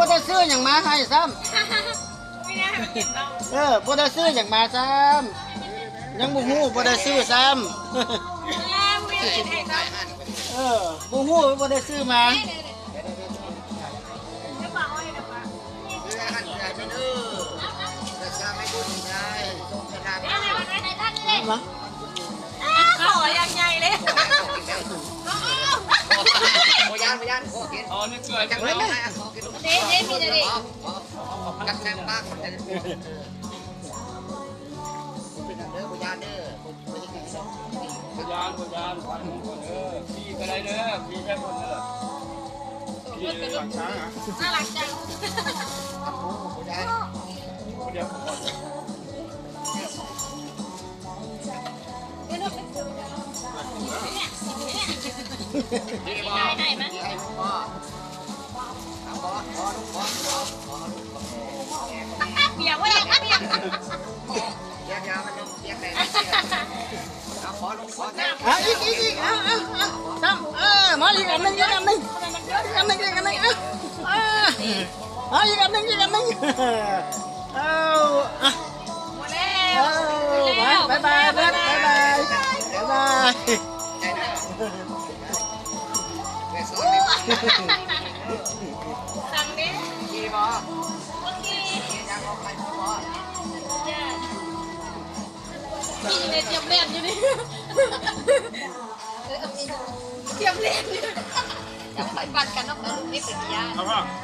บ่ได้ซื้ออย่างมาให้ซ้ ไม่ได้ให้มันกินเนาะ ำบ่ได้ซื้ออย่างมาซ้ำยังบ่ฮู้บ่ได้ซื้อซ้ำ ไม่ได้ให้เนาะ บ่ฮู้บ่ได้ซื้อมา จะบอกว่าอะไรวะ เรือหันใหญ่ไปเด้อจะสร้างให้บุญได้ส่งกระดาษ อะไรวะในท่านเลย มา ขออย่างใหญ่เลย โอ้ยานโอ้ยานโอ้กิน อ๋อนี่เกลือ จังเลยนะขอกิน เด้มีแต่เด็ก กัดแซงบ้างมันจะเป็นเด้อโอ้ยานเด้อ พยานพันคนพี่ก็ได้เด้อพี่แค่คนเด้อพี่หลังช้างอ่ะ น่ารักจัง โอ้ยาน คนเดียวผม ดีบ่ดีให้พ่อพ่อพ่อลูกพ่อพ่อลูก เปียกว่าอย่างเปียก แยกยามันลงแยกแดงเอาพ่อลูกพ่อแดง อีกซ้ำมาอีกอันนึงอีกอันนึงอีกอันนึงอีกอันนึงอีกอันนึงอีกอันนึงเอา หมดแล้ว บ๊ายบายบ๊ายบายบ๊ายบายบ๊ายบาย ใจเด้อเวสโซ่นี่ สั่งดิ ดีบ่ โอเค ยังเอาไปพ่อ มีในเตรียมเล่นอยู่นี่เตรียมเล่นจะไปปั่นกันนอกนั้นไม่เป็นยา เอาป่ะ เ